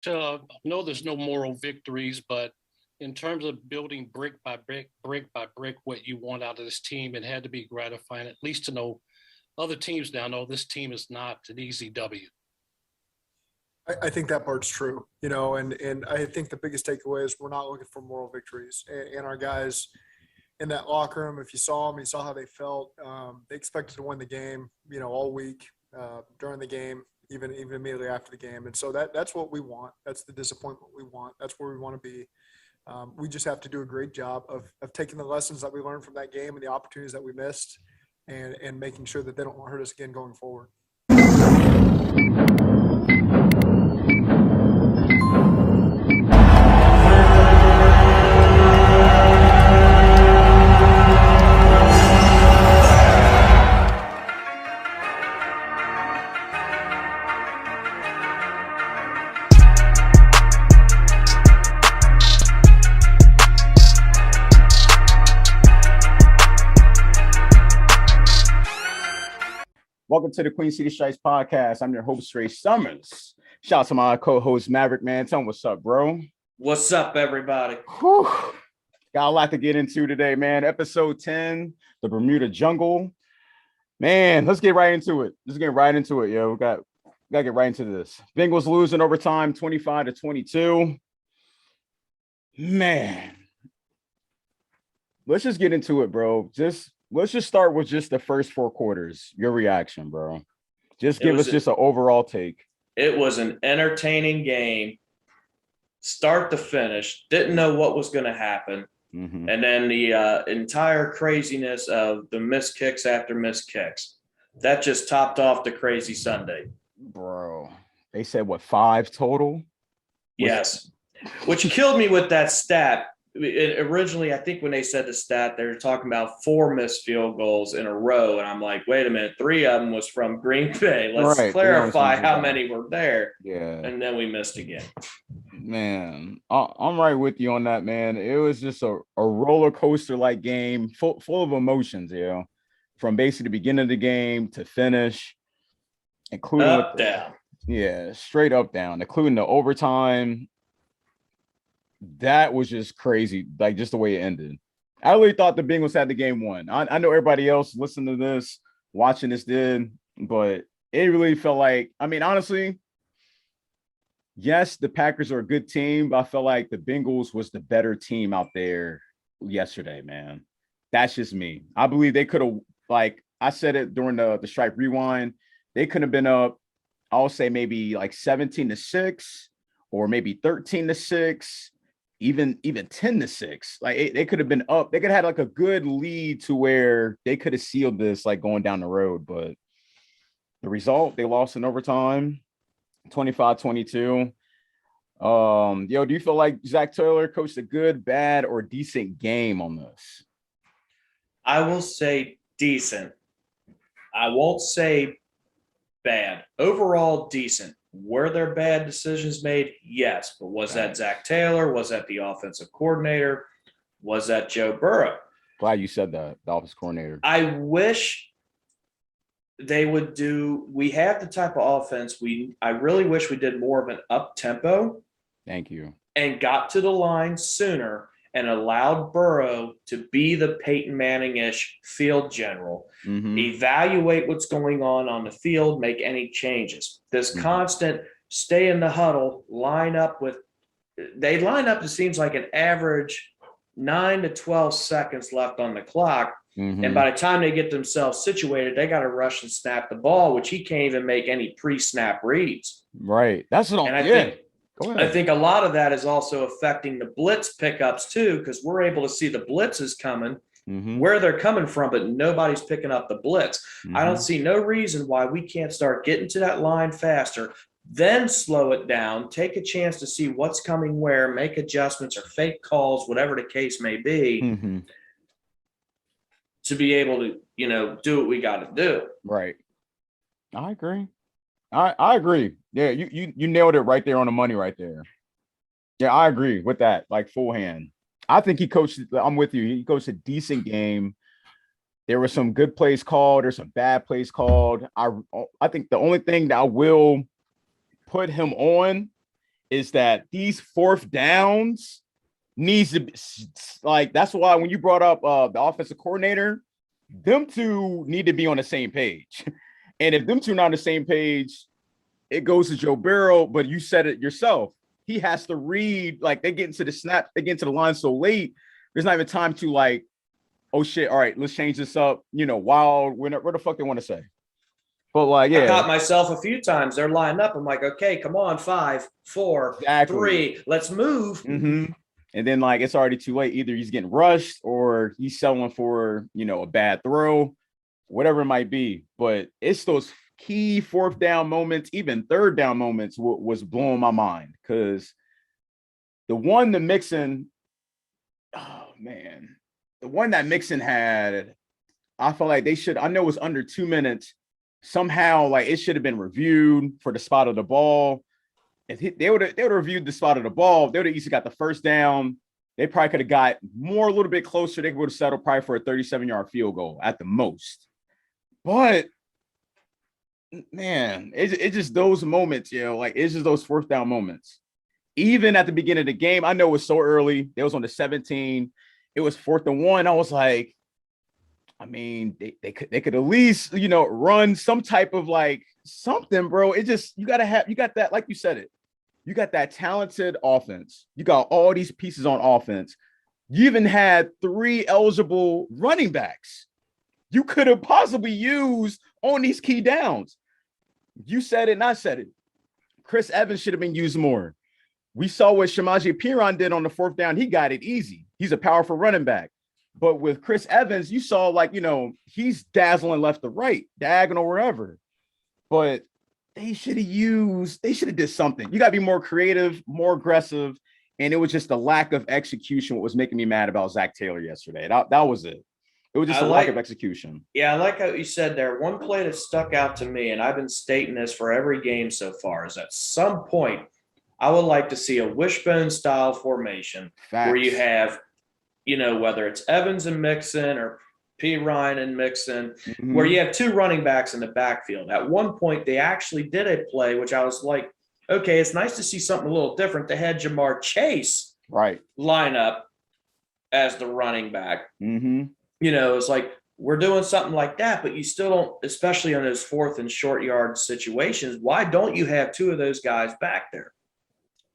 know there's no moral victories, but in terms of building brick by brick, what you want out of this team, it had to be gratifying, at least to know other teams now know this team is not an easy W. I think that part's true, and I think the biggest takeaway is we're not looking for moral victories. And our guys in that locker room, if you saw them, you saw how they felt. They expected to win the game, all week, during the game, even immediately after the game. And so that's what we want. That's the disappointment we want. That's where we want to be. We just have to do a great job of taking the lessons that we learned from that game and the opportunities that we missed and making sure that they don't hurt us again going forward. Welcome to the Queen City Strikes podcast. I'm your host, Ray Summers. Shout out to my co-host, Maverick, man. Tell him what's up, bro. What's up, everybody? Whew. Got a lot to get into today, man. Episode 10, the Bermuda Jungle. Man, let's get right into it. Yo. We got to get right into this. Bengals losing overtime 25-22. Man. Let's just get into it, bro. Let's just start with just the first four quarters. Your reaction, bro. Just give us just an overall take. It was an entertaining game, start to finish. Didn't know what was going to happen. Mm-hmm. And then the entire craziness of the missed kicks after missed kicks. That just topped off the crazy Sunday. Bro, they said, 5 total? Yes. Which killed me with that stat. Originally, I think when they said the stat, they were talking about 4 missed field goals in a row. And I'm like, wait a minute, 3 of them was from Green Bay. Let's clarify how many were there. Yeah. And then we missed again. Man, I'm right with you on that, man. It was just a roller coaster like game full of emotions, from basically the beginning of the game to finish, including up, down. Yeah, straight up, down, including the overtime. That was just crazy, like just the way it ended. I really thought the Bengals had the game won. I know everybody else listening to this, watching this did, but it really felt like, honestly, yes, the Packers are a good team, but I felt like the Bengals was the better team out there yesterday, man. That's just me. I believe they could have, like I said it during the Stripe Rewind, they could have been up, I'll say maybe like 17-6 or maybe 13-6. Even 10-6, like they could have been up. They could have had like a good lead to where they could have sealed this, like going down the road. But the result, they lost in overtime, 25-22. Do you feel like Zach Taylor coached a good, bad, or decent game on this? I will say decent. I won't say bad. Overall, decent. Were there bad decisions made? Yes. But was that Zach Taylor? Was that the offensive coordinator? Was that Joe Burrow? Glad you said that, the offensive coordinator. I wish they would we have the type of offense. I really wish we did more of an up-tempo. Thank you. And got to the line sooner and allowed Burrow to be the Peyton Manning-ish field general, evaluate what's going on the field, make any changes. This constant stay in the huddle, they line up, it seems like an average 9 to 12 seconds left on the clock. And by the time they get themselves situated, they got to rush and snap the ball, which he can't even make any pre-snap reads. Right. That's what I think a lot of that is also affecting the blitz pickups too, because we're able to see the blitzes coming, where they're coming from, but nobody's picking up the blitz. I don't see no reason why we can't start getting to that line faster, then slow it down, take a chance to see what's coming where, make adjustments or fake calls, whatever the case may be, to be able to, do what we got to do. Right. I agree. I agree. Yeah, you nailed it right there on the money right there. Yeah, I agree with that, like full hand. I think I'm with you. He coached a decent game. There were some good plays called. There's some bad plays called. I think the only thing that I will put him on is that these fourth downs needs to be like, that's why when you brought up the offensive coordinator, them two need to be on the same page. And if them two are not on the same page, it goes to Joe Burrow, but you said it yourself. He has to read, like they get into the snap, they get into the line so late, there's not even time to like, oh shit, all right, let's change this up, while what the fuck they want to say. But like, yeah. I caught myself a few times. They're lined up. I'm like, okay, come on, 5, 4, 3, let's move. Mm-hmm. And then like it's already too late. Either he's getting rushed or he's settling for, a bad throw, whatever it might be. But it's those key fourth down moments, even third down moments was blowing my mind. Because the one that Mixon had, I felt like I know it was under 2 minutes. Somehow, like it should have been reviewed for the spot of the ball. If they would have reviewed the spot of the ball, they would have easily got the first down. They probably could have got a little bit closer. They would have settled probably for a 37-yard field goal at the most. But man, it's just those moments, like it's just those fourth down moments. Even at the beginning of the game, I know it was so early. They was on the 17. It was 4th and 1. I was like, I mean, they could at least, run some type of like something, bro. It just, you got that, like you said it. You got that talented offense. You got all these pieces on offense. You even had 3 eligible running backs you could have possibly used on these key downs. You said it, and I said it. Chris Evans should have been used more. We saw what Samaje Perine did on the 4th down. He got it easy. He's a powerful running back. But with Chris Evans, you saw like, he's dazzling left to right, diagonal, wherever. But they should have did something. You got to be more creative, more aggressive. And it was just the lack of execution what was making me mad about Zach Taylor yesterday. That was it. It was just a lack of execution. Yeah, I like how you said there. One play that stuck out to me, and I've been stating this for every game so far, is at some point I would like to see a wishbone-style formation. Facts. Where you have, whether it's Evans and Mixon or Perine and Mixon, where you have 2 running backs in the backfield. At one point, they actually did a play, which I was like, okay, it's nice to see something a little different. They had Jamar Chase line up as the running back. Mm-hmm. It's like we're doing something like that, but you still don't, especially on those 4th and short yard situations. Why don't you have 2 of those guys back there?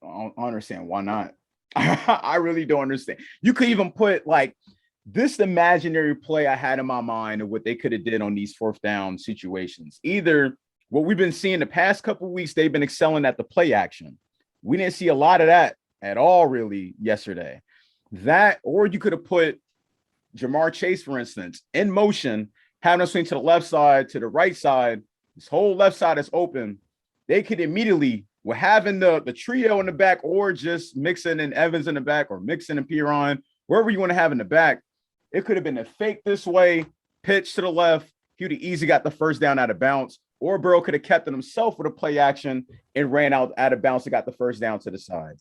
I don't understand. Why not? I really don't understand. You could even put like this imaginary play I had in my mind of what they could have did on these 4th down situations. Either what we've been seeing the past couple of weeks, they've been excelling at the play action. We didn't see a lot of that at all really yesterday. That, or you could have put Jamar Chase, for instance, in motion, having us swing to the left side, to the right side. This whole left side is open. They could immediately, with having the trio in the back, or just Mixon and Evans in the back, or Mixon and Perine, wherever you want to have in the back, it could have been a fake this way, pitch to the left. He would have easily got the first down out of bounds, or Burrow could have kept it himself with a play action and ran out of bounds and got the first down to the side.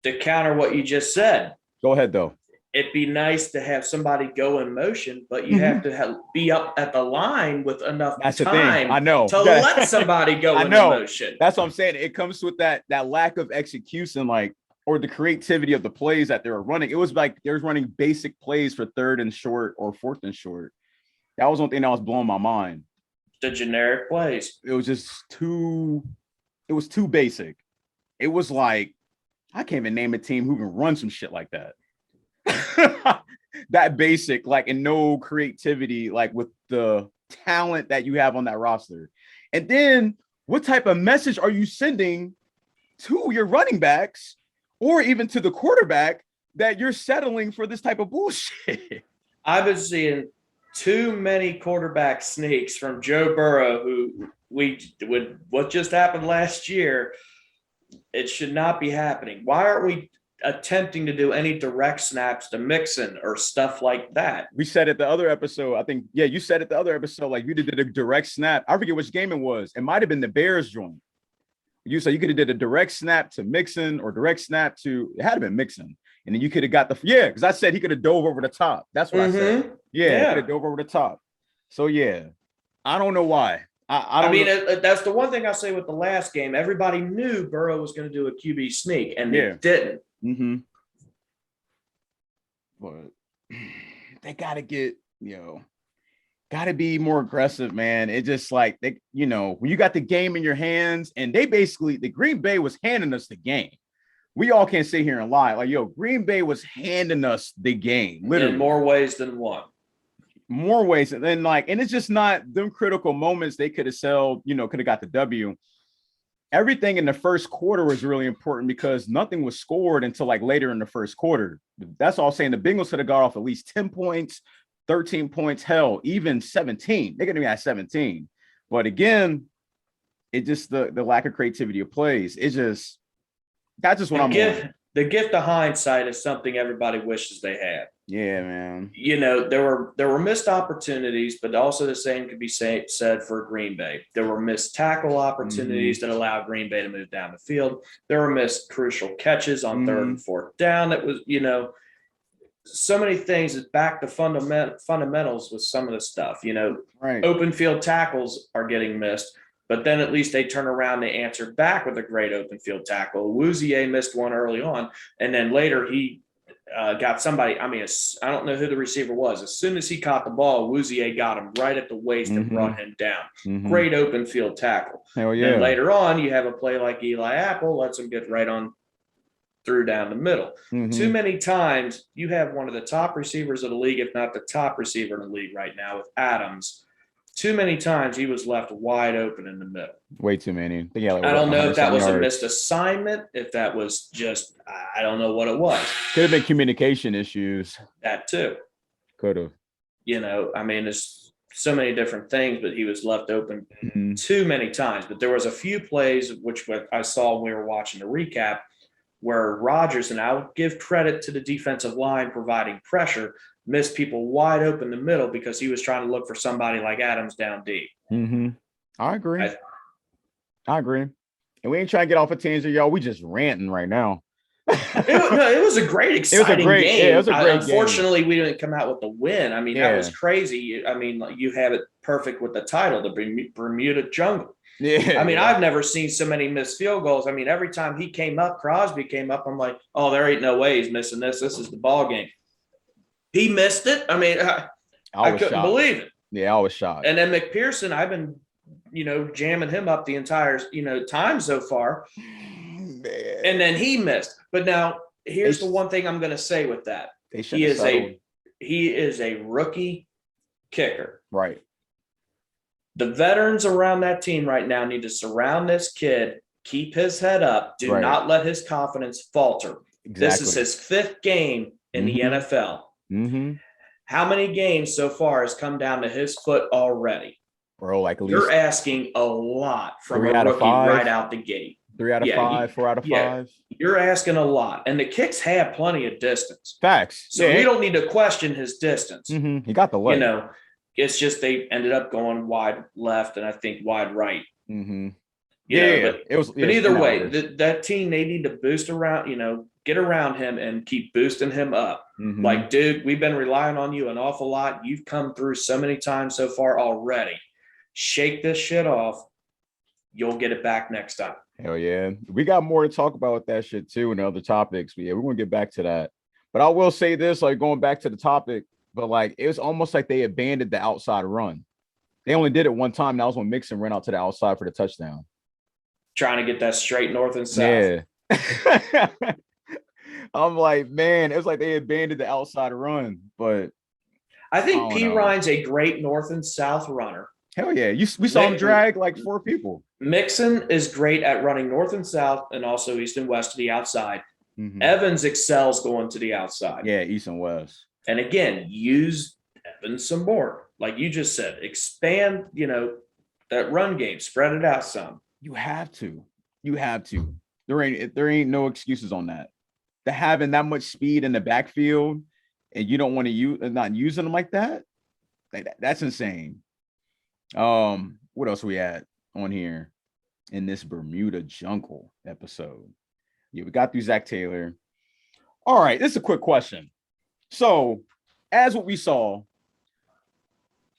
To counter what you just said. Go ahead, though. It'd be nice to have somebody go in motion, but you have to be up at the line with enough time I know. to let somebody go in motion. That's what I'm saying. It comes with that lack of execution, like, or the creativity of the plays that they were running. It was like they were running basic plays for 3rd and short or 4th and short. That was one thing that was blowing my mind. The generic plays. It was just too basic. It was like, I can't even name a team who can run some shit like that. That basic, like, and no creativity, like with the talent that you have on that roster. And then what type of message are you sending to your running backs or even to the quarterback that you're settling for this type of bullshit? I've been seeing too many quarterback sneaks from Joe Burrow, who what just happened last year. It should not be happening. Why aren't we attempting to do any direct snaps to Mixon or stuff like that? We said it the other episode. I think, yeah, you said it the other episode, like you did a direct snap. I forget which game it was. It might have been the Bears joint. You said you could have did a direct snap to Mixon or direct snap to, it had to been Mixon. And then you could have got because I said he could have dove over the top. That's what I said. Yeah, he could have dove over the top. So, yeah, I don't know why. I mean, that's the one thing I'll say with the last game. Everybody knew Burrow was going to do a QB sneak, and they didn't. Mm-hmm. But they got to get, got to be more aggressive, man. It just like, when you got the game in your hands, and the Green Bay was handing us the game. We all can't sit here and lie. Like, Green Bay was handing us the game, literally. In more ways than one. More ways. And then, and it's just not them critical moments they could have could have got the W. Everything in the first quarter was really important because nothing was scored until later in the first quarter. That's all I'm saying. The Bengals could have got off at least 10 points, 13 points, hell, even 17. They're going to be at 17. But again, it just the lack of creativity of plays. That's just what I'm on. The gift of hindsight is something everybody wishes they had. Yeah, man. There were missed opportunities, but also the same could be said for Green Bay. There were missed tackle opportunities that allowed Green Bay to move down the field. There were missed crucial catches on third and fourth down. That was, so many things that back to fundamentals with some of the stuff. Right. Open field tackles are getting missed. But then at least they turn around, they answered back with a great open field tackle. Wouzier missed one early on, and then later he got somebody. I mean, I don't know who the receiver was. As soon as he caught the ball, Wouzier got him right at the waist and brought him down. Great open field tackle. Hell yeah. And later on, you have a play like Eli Apple, lets him get right on through down the middle. Too many times, you have one of the top receivers of the league, if not the top receiver in the league right now with Adams. Too many times he was left wide open in the middle. Way too many. I don't know if that was a missed assignment, if that was just, I don't know what it was. Could have been communication issues. That too. Could have. I mean, there's so many different things, but he was left open too many times. But there was a few plays, which I saw when we were watching the recap, where Rodgers, and I would give credit to the defensive line providing pressure, missed people wide open the middle because he was trying to look for somebody like Adams down deep. I agree. I agree. And we ain't trying to get off a tangent, y'all. We just ranting right now. It was a great, exciting game. Yeah, it was a great unfortunately, game. we didn't come out with the win. I mean, that was crazy. I mean, you have it perfect with the title, the Bermuda Jungle. Yeah. I mean, I've never seen so many missed field goals. I mean, every time Crosby came up, I'm like, oh, there ain't no way he's missing this. This is the ball game. He missed it. I mean, I couldn't believe it. Yeah, I was shocked. And then McPherson, I've been, jamming him up the entire, time so far. Man. And then he missed. But now here's the one thing I'm going to say with that. He is a rookie kicker. Right. The veterans around that team right now need to surround this kid, keep his head up, do not let his confidence falter. Exactly. This is his 5th game in the NFL. How many games so far has come down to his foot already? Bro, at least you're asking a lot from a rookie right out the gate. 3 out of 5, 4 out of 5. You're asking a lot, and the kicks have plenty of distance. Facts. So we don't need to question his distance. He got the leg. It's just they ended up going wide left and I think wide right. But either way, that team, they need to boost around, get around him and keep boosting him up. Like, dude, we've been relying on you an awful lot. You've come through so many times so far already. Shake this shit off. You'll get it back next time. Hell yeah. We got more to talk about with that shit too and other topics. But yeah, we're going to get back to that. But I will say this, going back to the topic, but it was almost like they abandoned the outside run. They only did it one time. That was when Mixon ran out to the outside for the touchdown. Trying to get that straight north and south. Yeah. I'm like, man, it was like they abandoned the outside run. But I think P. Ryan's a great north and south runner. Hell yeah. We saw him drag 4 people. Mixon is great at running north and south and also east and west to the outside. Evans excels going to the outside. Yeah, east and west. And again, use Evans some more. Like you just said, expand, that run game, spread it out some. You have to. There ain't no excuses on that. To having that much speed in the backfield and you don't want to not using them like that, that's insane. What else we had on here in this Bermuda Jungle episode? Yeah, we got through Zach Taylor. All right, this is a quick question. So, as what we saw,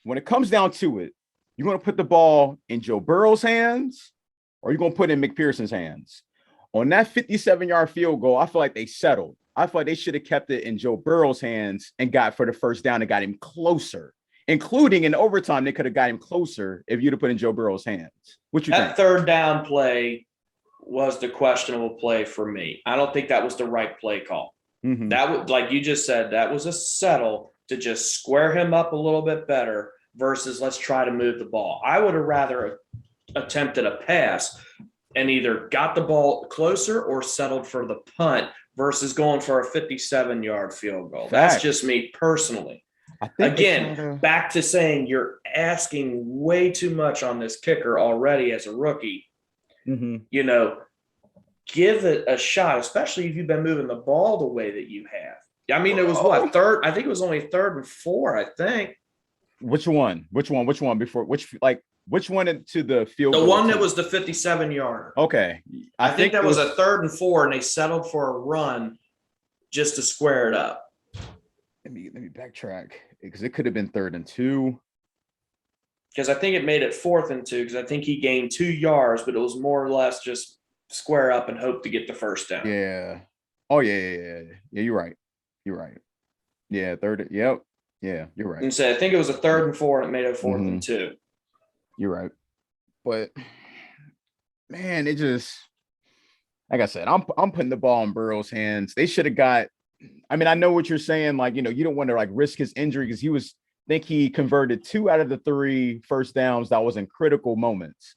when it comes down to it, You going to put the ball in Joe Burrow's hands, or you going to put it in McPherson's hands? On that 57-yard field goal, I feel like they settled. I feel like they should have kept it in Joe Burrow's hands and got for the first down and got him closer, including in overtime. They could have got him closer if you'd have put in Joe Burrow's hands. What you think? That third down play was the questionable play for me. I don't think that was the right play call. Mm-hmm. That would, like you just said, that was a settle to just square him up a little bit better versus let's try to move the ball. I would have rather attempted a pass and either got the ball closer or settled for the punt versus going for a 57-yard field goal. That's just me personally. Again, back to saying you're asking way too much on this kicker already as a rookie. Mm-hmm. You know, give it a shot, especially if you've been moving the ball the way that you have. I mean, it was what, third? I think it was only 3rd and 4, I think. Which one before which one into the field The goal one that was the 57-yarder. Okay. I think that was a 3rd and 4, and they settled for a run just to square it up. Let me backtrack because it could have been 3rd and 2. Because I think it made it 4th and 2 because I think he gained 2 yards, but it was more or less just square up and hope to get the first down. Yeah. Oh yeah. You're right. Yeah, 3rd. Yep. Yeah, you're right. And so I think it was a 3rd and 4, and it made it 4th and 2. You're right. But man, it just, like I said, I'm putting the ball in Burrow's hands. They should have got. I mean, I know what you're saying. Like, you know, you don't want to like risk his injury because he converted 2 out of the 3 first downs that was in critical moments.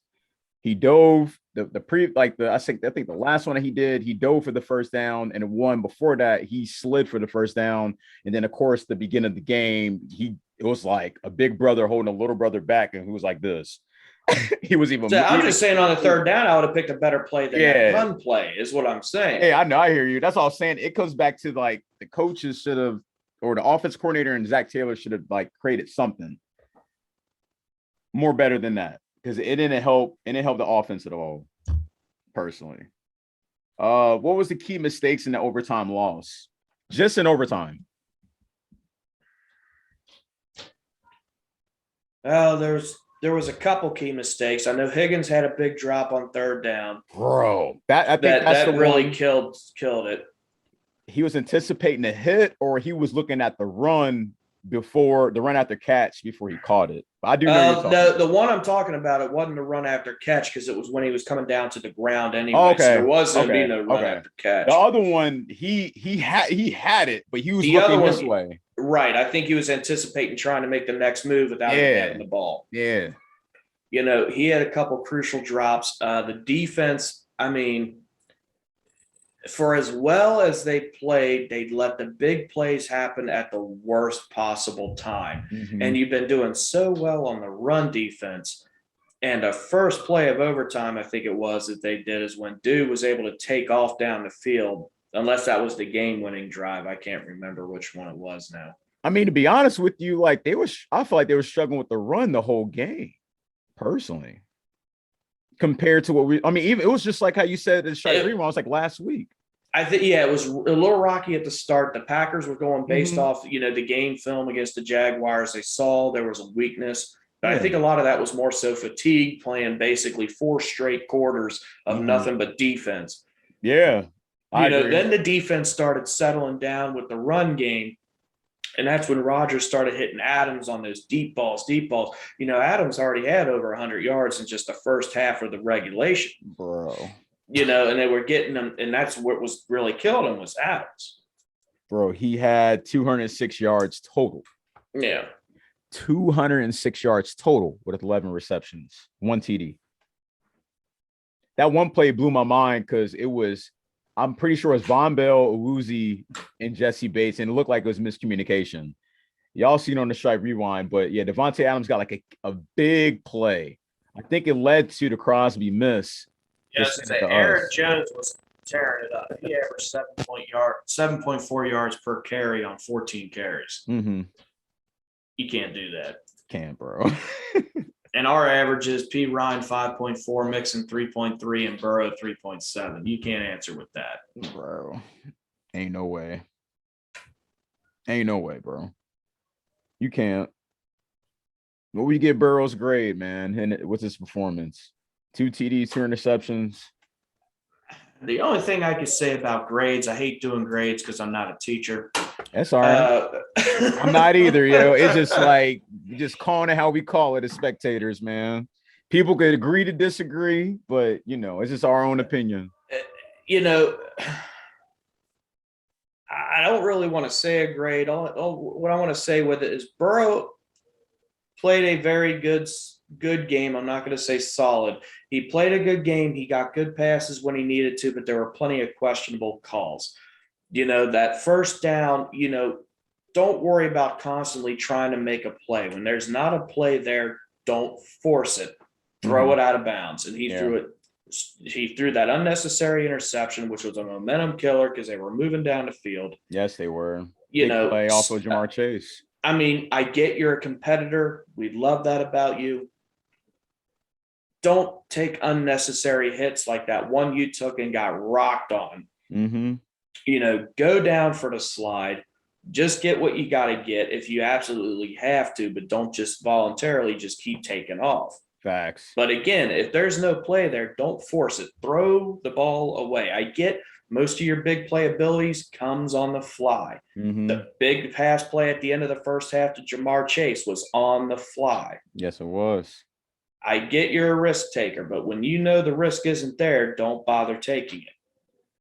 He dove I think the last one that he dove for the first down, and the one before that he slid for the first down. And then of course the beginning of the game, it was like a big brother holding a little brother back, and he was like this. He was even. So I'm just saying on the 3rd down, I would have picked a better play than that run play, is what I'm saying. Hey, I know, I hear you. That's all I'm saying. It comes back to like the coaches should have, or the offense coordinator and Zach Taylor should have like created something more better than that, because it didn't help the offense at all. Personally, what was the key mistakes in the overtime loss? Just in overtime. Well, there was a couple key mistakes. I know Higgins had a big drop on 3rd down. Bro, that really killed it. He was anticipating a hit, or he was looking at the run before the run after catch before he caught it. But I do know the one I'm talking about. It wasn't a run after catch because it was when he was coming down to the ground anyway. Okay. So there wasn't be no run after catch. The other one, he had it, but he was looking this way. Right. I think he was anticipating trying to make the next move without getting the ball. Yeah. You know, he had a couple crucial drops. The defense, I mean, for as well as they played, they let the big plays happen at the worst possible time. Mm-hmm. And you've been doing so well on the run defense. And the first play of overtime, I think it was, that they did is when Dew was able to take off down the field, unless that was the game-winning drive. I can't remember which one it was now. I mean, to be honest with you, like I feel like they were struggling with the run the whole game, personally. Compared to even it was just like how you said the strike three was like last week. I think, it was a little rocky at the start. The Packers were going based off, the game film against the Jaguars. They saw there was a weakness. But I think a lot of that was more so fatigue, playing basically 4 straight quarters of nothing but defense. Yeah. Then the defense started settling down with the run game. And that's when Rodgers started hitting Adams on those deep balls. Adams already had over 100 yards in just the first half of the regulation. Bro. And they were getting them, and that's what was really killing him was Adams. Bro, he had 206 yards total. Yeah. 206 yards total with 11 receptions, 1 TD. That one play blew my mind because I'm pretty sure it was Von Bell, Uzi, and Jesse Bates, and it looked like it was miscommunication. Y'all seen on the Stripe Rewind, but yeah, Devontae Adams got like a big play. I think it led to the Crosby miss. Yes, Aaron Jones was tearing it up. He averaged 7.4 yards per carry on 14 carries. Mm-hmm. You can't do that. Can't, bro. And our average is P. Ryan 5.4, Mixon 3.3, and Burrow 3.7. You can't answer with that. Bro. Ain't no way, bro. You can't. What would you give Burrow's grade, man? And what's his performance? 2 TDs, 2 interceptions. The only thing I could say about grades, I hate doing grades because I'm not a teacher. That's all right. I'm not either, yo. It's just like just calling it how we call it as spectators, man. People could agree to disagree, but it's just our own opinion. I don't really want to say a grade. What I want to say with it is Burrow played a very good game. I'm not going to say solid. He played a good game. He got good passes when he needed to, but there were plenty of questionable calls. That first down, don't worry about constantly trying to make a play. When there's not a play there, don't force it. Throw it out of bounds. And he threw it. He threw that unnecessary interception, which was a momentum killer because they were moving down the field. Yes, they were. Play off of Jamar Chase. I mean, I get you're a competitor. We love that about you. Don't take unnecessary hits like that one you took and got rocked on. Mm-hmm. Go down for the slide. Just get what you got to get if you absolutely have to, but don't just voluntarily just keep taking off. Facts. But again, if there's no play there, don't force it. Throw the ball away. I get most of your big play abilities comes on the fly. Mm-hmm. The big pass play at the end of the first half to Jamar Chase was on the fly. Yes, it was. I get you're a risk taker, but when you know the risk isn't there, don't bother taking it.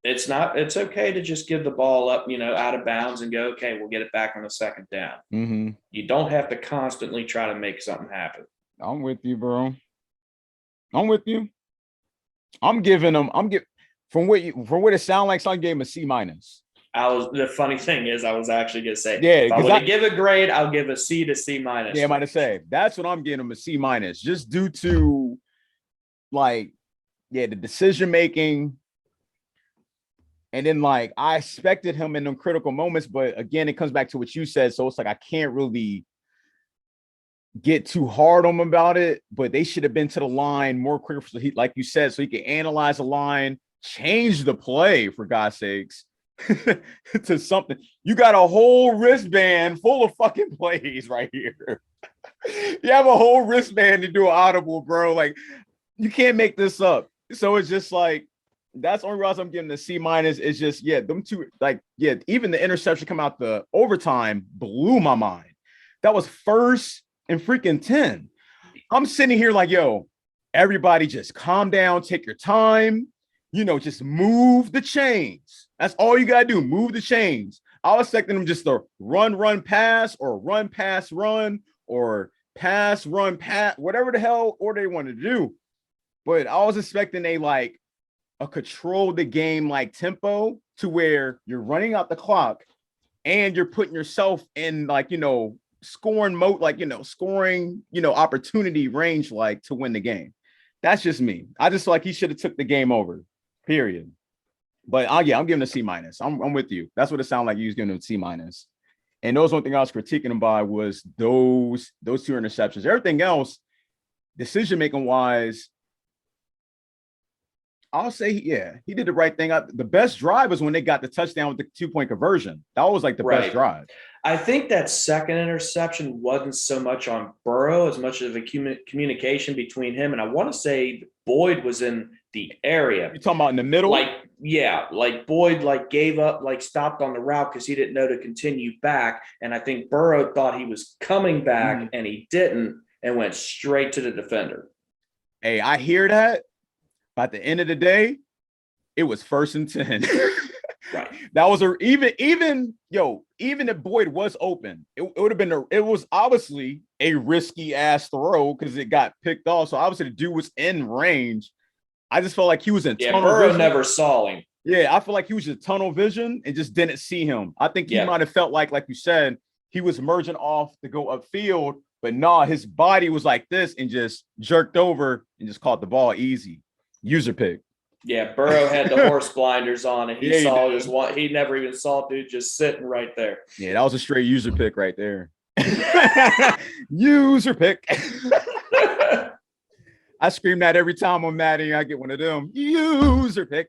It's okay to just give the ball up, out of bounds and go, okay, we'll get it back on the second down. Mm-hmm. You don't have to constantly try to make something happen. I'm with you, bro. I'm with you. I'm giving them. From what it sounds like, so I gave him a C-. The funny thing is, I was actually gonna say, if I would give a grade, I'll give a C to C-. Yeah, I'm about to say that's what I'm giving him, a C-, just due to the decision making. And then I expected him in them critical moments, but again, it comes back to what you said. So it's I can't really get too hard on him about it, but they should have been to the line more quicker. So like you said, so he can analyze the line, change the play for God's sakes to something. You got a whole wristband full of fucking plays right here. You have a whole wristband to do an audible, bro. You can't make this up. So it's just that's the only reason I'm giving the C-. Is just, them two, even the interception come out the overtime blew my mind. That was 1st and freaking 10. I'm sitting here yo, everybody just calm down, take your time, just move the chains. That's all you got to do, move the chains. I was expecting them just to run, pass, or run, pass, run, or pass, run, pass, whatever the hell order they wanted to do. But I was expecting a control the game tempo to where you're running out the clock and you're putting yourself in scoring mode, scoring, opportunity range to win the game. That's just me. I just he should have took the game over, period. But I'm giving a C-. I'm with you. That's what it sounded like. You was giving him a C-. And those one thing I was critiquing him by was those 2 interceptions. Everything else, decision making wise, I'll say, he did the right thing. The best drive was when they got the touchdown with the 2-point conversion. That was the best drive. I think that second interception wasn't so much on Burrow as much of a communication between him. And I want to say Boyd was in the area. You're talking about in the middle? Boyd gave up, stopped on the route because he didn't know to continue back. And I think Burrow thought he was coming back and he didn't and went straight to the defender. Hey, I hear that. But at the end of the day, it was 1st and 10. Right. That was even if Boyd was open, it would have been it was obviously a risky ass throw because it got picked off. So obviously the dude was in range. I just felt like he was in tunnel Burrow vision. never saw him. Yeah, I feel like he was in tunnel vision and just didn't see him. I think he might have felt like you said, he was merging off to go upfield, but his body was like this and just jerked over and just caught the ball easy. User pick. Yeah, Burrow had the horse blinders on, and he saw just one. He never even saw dude just sitting right there. Yeah, that was a straight user pick right there. User pick. I scream that every time I'm mad and I get one of them. User pick.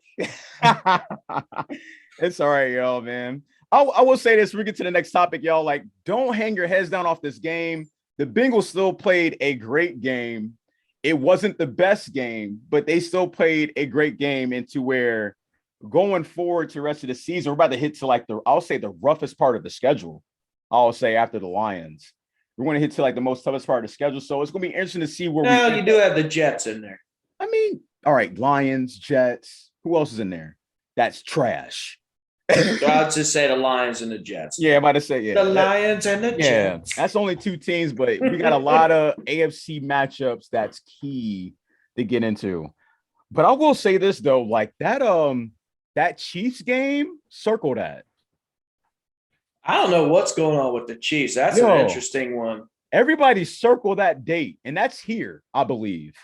It's all right, y'all, man. I will say this. We get to the next topic, y'all. Don't hang your heads down off this game. the Bengals still played a great game. It wasn't the best game, but they still played a great game into where going forward to the rest of the season, we're about to hit to like I'll say the roughest part of the schedule. I'll say after the Lions. We're going to hit to like the most toughest part of the schedule. So it's going to be interesting to see where Well, you do have the Jets in there. I mean, all right, Lions, Jets. Who else is in there? That's trash. So I'd just say the Lions and the Jets. Yeah, I'm about to say, yeah. The Lions and the Yeah, Jets. that's only two teams, but we got a lot of AFC matchups that's key to get into. But I will say this though, like that Chiefs game, circle that. I don't know what's going on with the Chiefs. That's an interesting one. Everybody circle that date, and that's here, I believe.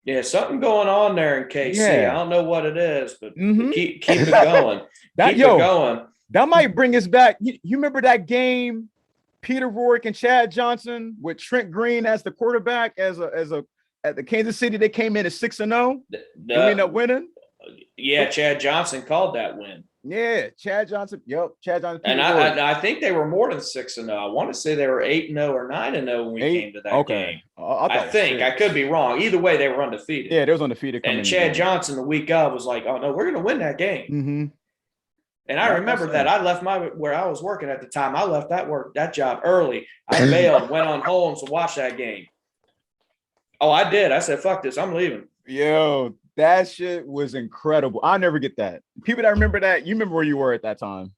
Yeah, something going on there in KC. Yeah. I don't know what it is, but keep it going. Keep it going. That might bring us back. You remember that game, Peter Rourke and Chad Johnson with Trent Green as the quarterback at the Kansas City? They came in at 6-0. They ended up winning. Yeah, Chad Johnson called that win. Yeah, Chad Johnson. Yep, Chad Johnson. And I think they were more than 6-0. I want to say they were 8-0 or 9-0 when we came to that game. I think I could be wrong. Either way, they were undefeated. Yeah, they was undefeated. And Chad Johnson the week of was like, "Oh no, we're going to win that game." Mm-hmm. And I remember that I left where I was working at the time. I left that job early. I bailed, went on Holmes to watch that game. Oh, I did. I said, "Fuck this, I'm leaving." Yo, that shit was incredible. I'll never get that. People that remember that, you remember where you were at that time.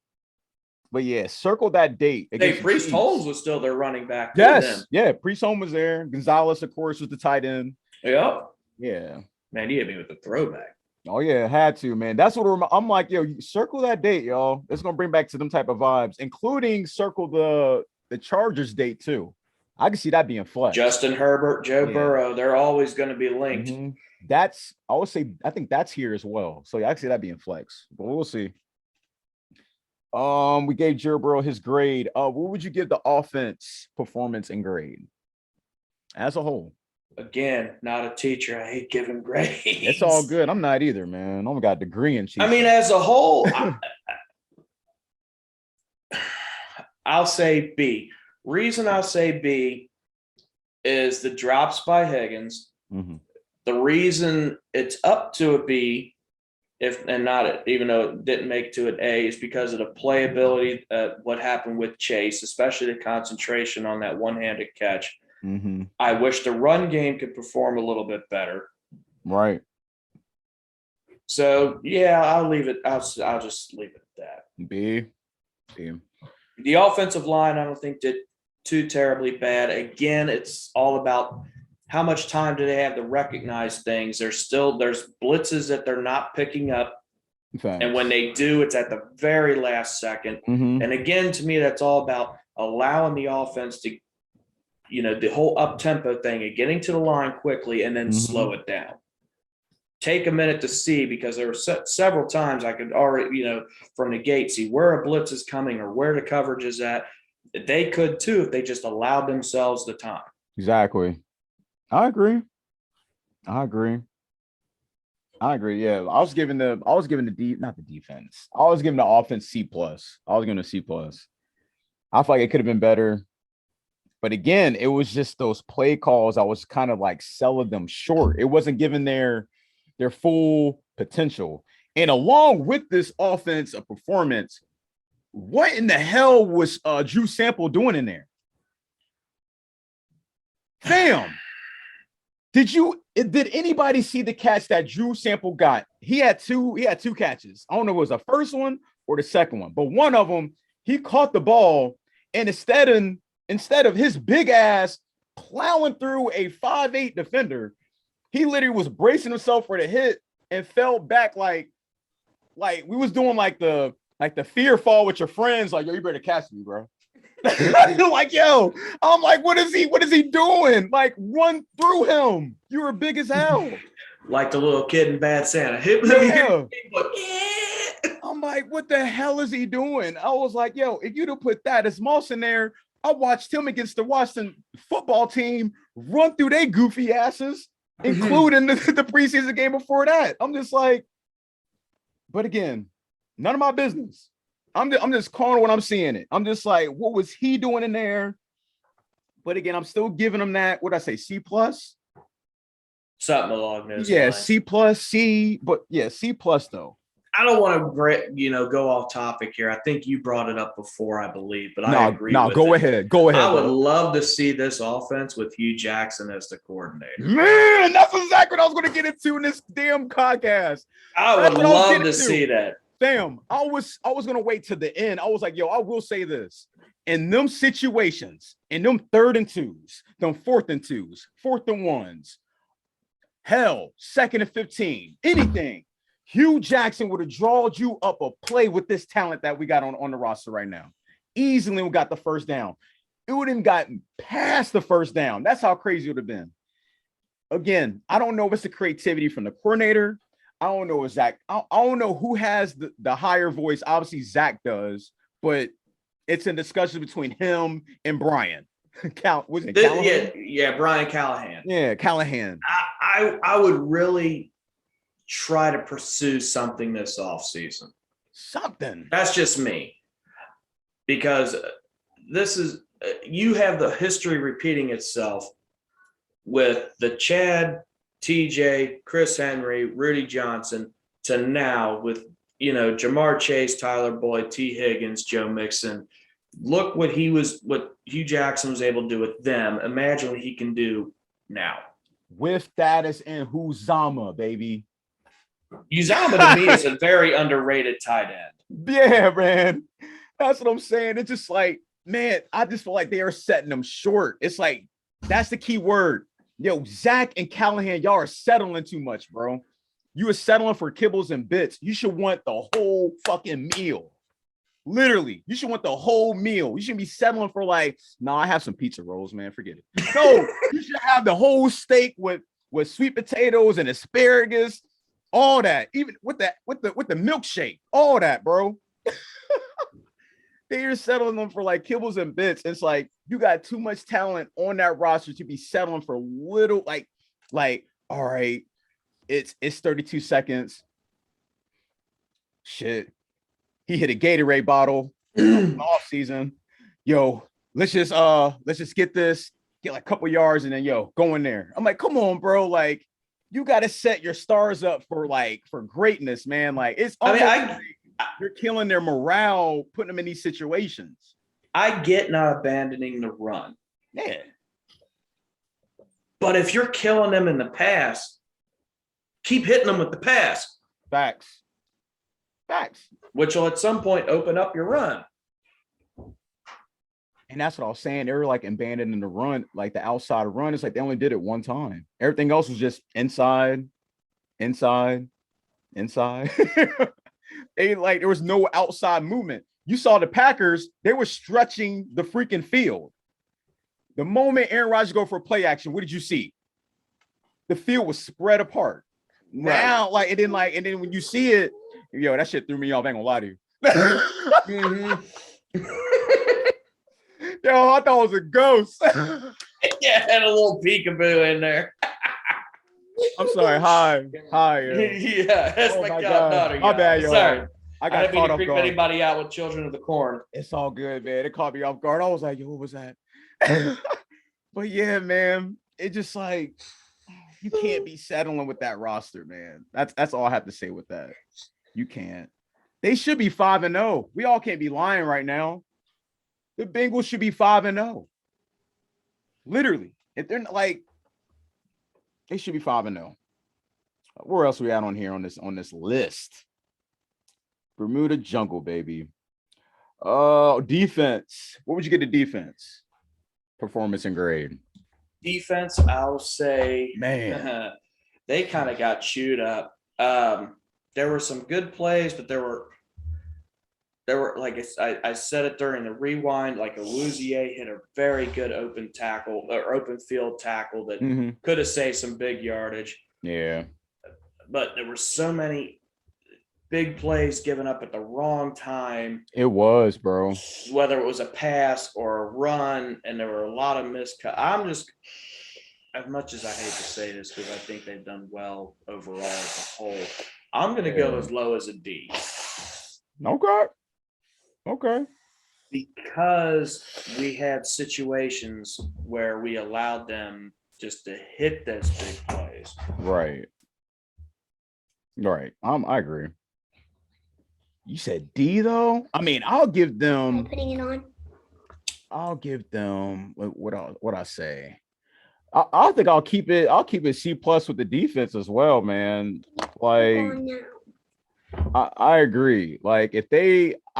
But yeah, circle that date. Hey, Priest Holmes was still their running back. Yes, yeah. Priest Holmes was there. Gonzalez, of course, was the tight end. Yep. Yeah. Man, you hit me with the throwback. Oh yeah, had to, man. That's what I'm like, yo, circle that date, y'all. It's gonna bring back to them type of vibes, including circle the Chargers date too. I can see that being flex. Justin Herbert, Joe Burrow, they're always going to be linked. Mm-hmm. I think that's here as well. So yeah, I can see that being flex, but we'll see. We gave Joe Burrow his grade. What would you give the offense performance and grade as a whole? Again, not a teacher. I hate giving grades. It's all good. I'm not either, man. I only got a degree in chief. I mean, as a whole, I'll say B. Reason I'll say B is the drops by Higgins. Mm-hmm. The reason it's up to a B, even though it didn't make it to an A, is because of the playability. What happened with Chase, especially the concentration on that one-handed catch. Mm-hmm. I wish the run game could perform a little bit better. Right. So yeah, I'll leave it. I'll just leave it at that. B. The offensive line, I don't think did too terribly bad. Again, it's all about how much time do they have to recognize things. There's blitzes that they're not picking up. Thanks. And when they do, it's at the very last second. Mm-hmm. And again, to me, that's all about allowing the offense to, the whole up-tempo thing of getting to the line quickly and then slow it down. Take a minute to see, because there were several times I could already, from the gate, see where a blitz is coming or where the coverage is at. They could too if they just allowed themselves the time. Exactly. I agree. Yeah, I was giving the defense. I was giving the offense C+. I was giving a C+. I feel like it could have been better. But again, it was just those play calls. I was kind of like selling them short. It wasn't giving their full potential. And along with this offensive performance, what in the hell was Drew Sample doing in there? Fam, did anybody see the catch that Drew Sample got? He had two catches. I don't know if it was the first one or the second one, but one of them, he caught the ball, and instead of his big ass plowing through a 5'8" defender, he literally was bracing himself for the hit and fell back like we was doing like the fear fall with your friends, like, yo, you better catch me, bro. Like, yo, I'm like, what is he doing? Like, run through him. You were big as hell. Like the little kid in Bad Santa. Yeah. I'm like, what the hell is he doing? I was like, yo, if you'd have put that as Moss in there, I watched him against the Washington football team run through their goofy asses, including the preseason game before that. I'm just like, but again, none of my business. I'm just calling what I'm seeing it. I'm just like, what was he doing in there? But again, I'm still giving him that. What I say, C plus? Something along those Yeah, lines. C plus, C, but yeah, C plus though. I don't want to, go off topic here. I think you brought it up before, I believe, but I agree. No, go ahead. Go ahead. I would love to see this offense with Hugh Jackson as the coordinator. Man, that's exactly what I was going to get into in this damn podcast. I would love to see that. Damn, I was going to wait to the end. I was like, yo, I will say this. In them situations, in them 3rd and 2s, them 4th and 2s, 4th and 1s, hell, 2nd and 15, anything. Hugh Jackson would have drawn you up a play with this talent that we got on the roster right now. Easily we got the first down. It wouldn't have gotten past the first down. That's how crazy it would have been. Again, I don't know if it's the creativity from the coordinator. I don't know if Zach. I don't know who has the higher voice. Obviously, Zach does, but it's a discussion between him and Brian. Callahan? Yeah, Brian Callahan. Yeah, Callahan. I would really try to pursue something this offseason. Something. That's just me. Because this is, you have the history repeating itself with the Chad, TJ, Chris Henry, Rudy Johnson to now with, Jamar Chase, Tyler Boyd, T. Higgins, Joe Mixon. Look what Hugh Jackson was able to do with them. Imagine what he can do now. With Status and Uzama, baby. Uzama to me is a very underrated tight end. Yeah, man. That's what I'm saying. It's just like, man, I just feel like they are setting them short. It's like, that's the key word. Yo, Zach and Callahan, y'all are settling too much, bro. You are settling for kibbles and bits. You should want the whole fucking meal. Literally, you should want the whole meal. You shouldn't be settling for like, I have some pizza rolls, man. Forget it. No, you should have the whole steak with sweet potatoes and asparagus. All that, even with the milkshake, all that, bro. They're settling them for like kibbles and bits. It's like you got too much talent on that roster to be settling for little, like, all right, it's 32 seconds. Shit, he hit a Gatorade bottle off season. Yo, let's just get like a couple yards and then go in there. I'm like, come on, bro, like. You got to set your stars up for greatness, man. Like it's you're killing their morale, putting them in these situations. I get not abandoning the run. Yeah. But if you're killing them in the pass, keep hitting them with the pass. Facts. Which will at some point open up your run. And that's what I was saying. They were like abandoning the run, like the outside run. It's like they only did it one time. Everything else was just inside. They there was no outside movement. You saw the Packers, they were stretching the freaking field. The moment Aaron Rodgers go for play action, what did you see? The field was spread apart. Right. Now, and then when you see it, that shit threw me off. I ain't gonna lie to you. Mm-hmm. Yo, I thought it was a ghost. Yeah, had a little peekaboo in there. I'm sorry. Hi. Yeah, that's my goddaughter. My bad, yo. Sorry. I got caught off guard. Anybody out with Children of the Corn. It's all good, man. It caught me off guard. I was like, yo, what was that? But yeah, man, it just like you can't be settling with that roster, man. That's all I have to say with that. You can't. They should be 5-0. We all can't be lying right now. The Bengals should be 5-0. Literally. If they're not they should be 5-0. Where else are we at on here on this list? Bermuda Jungle, baby. Defense. What would you get to defense? Performance and grade. Defense, I'll say, man, they kind of got chewed up. There were some good plays, but there were like I said it during the rewind, like Awuzie hit a very good open field tackle that could have saved some big yardage. Yeah. But there were so many big plays given up at the wrong time. It was, bro. Whether it was a pass or a run, and there were a lot of miscuts. I'm just, as much as I hate to say this because I think they've done well overall as a whole, I'm going to go as low as a D. Okay. Okay. Because we had situations where we allowed them just to hit those big plays. Right. I agree. You said D though. I mean, I'll give them. Putting it on. I'll give them what I say. I think I'll keep it C+ with the defense as well, man. Like I agree. Like I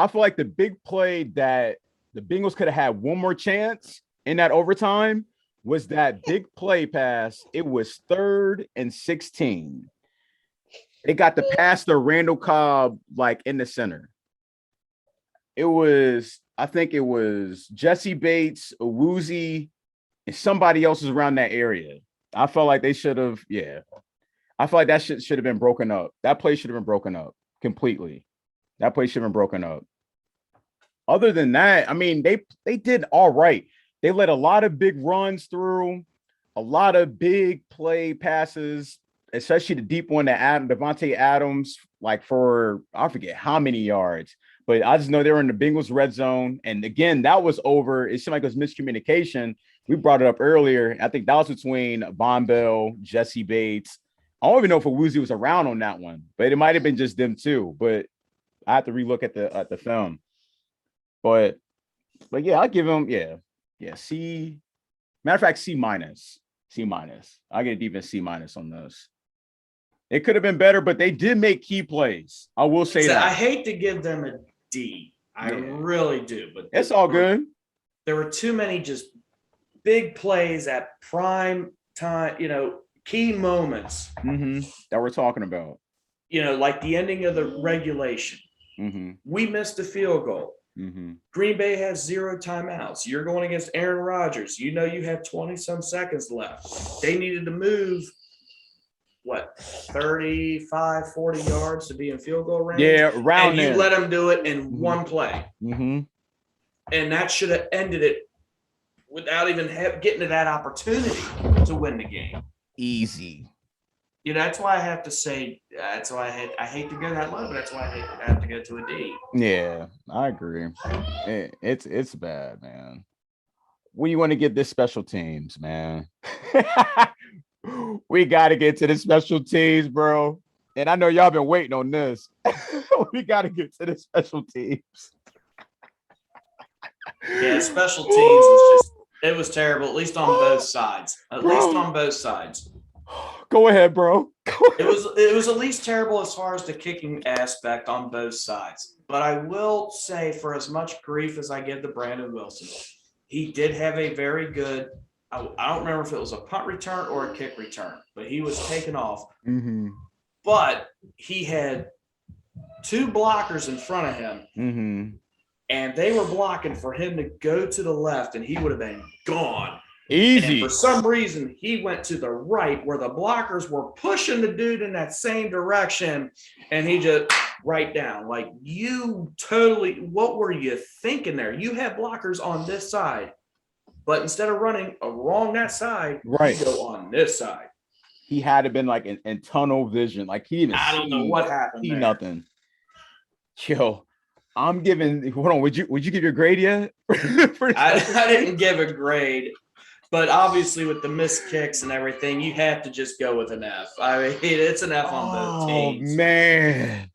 feel like the big play that the Bengals could have had one more chance in that overtime was that big play pass. It was 3rd and 16. They got the pass to Randall Cobb like in the center. I think it was Jesse Bates, Awuzie, and somebody else was around that area. I felt like they should have, I feel like that should have been broken up. That play should have been broken up completely. That play should have been broken up. Other than that, I mean, they did all right. They let a lot of big runs through, a lot of big play passes, especially the deep one that Devontae Adams, like for, I forget how many yards. But I just know they were in the Bengals red zone. And again, that was over. It seemed like it was miscommunication. We brought it up earlier. I think that was between Von Bell, Jesse Bates. I don't even know if Awuzie was around on that one, but it might have been just them too. But I have to relook at the film. But yeah, I'll give him, C. Matter of fact, C-. I get defense C- on those. It could have been better, but they did make key plays. I will say that. I hate to give them a D. I really do, but it's all good. There were too many just big plays at prime time, key moments that we're talking about. Like the ending of the regulation. We missed a field goal. Green Bay has 0 timeouts. You're going against Aaron Rodgers. You have 20-some seconds left. They needed to move 35, 40 yards to be in field goal range. Yeah, around there. You let them do it in one play. And that should have ended it without even getting to that opportunity to win the game. Easy. That's why I have to say, that's why I hate to go that low, but that's why I have to go to a D. Yeah, I agree. It's bad, man. When you want to get this special teams, man. We got to get to the special teams, bro. And I know y'all been waiting on this. We got to get to the special teams. Yeah, special teams was terrible, at least on both sides. Go ahead, bro. It was at least terrible as far as the kicking aspect on both sides. But I will say, for as much grief as I give to Brandon Wilson, he did have a very good, I don't remember if it was a punt return or a kick return, but he was taken off. But he had 2 blockers in front of him, and they were blocking for him to go to the left, and he would have been gone. Easy. And for some reason, he went to the right where the blockers were pushing the dude in that same direction, and he just right down. Like, what were you thinking there? You have blockers on this side, but instead of running along that side, you go on this side. He had to been like in tunnel vision. Like he didn't. I don't know what happened. See nothing. Yo, I'm giving. Hold on. Would you give your grade yet? I didn't give a grade. But obviously, with the missed kicks and everything, you have to just go with an F. I mean, it's an F on both teams. Oh, man.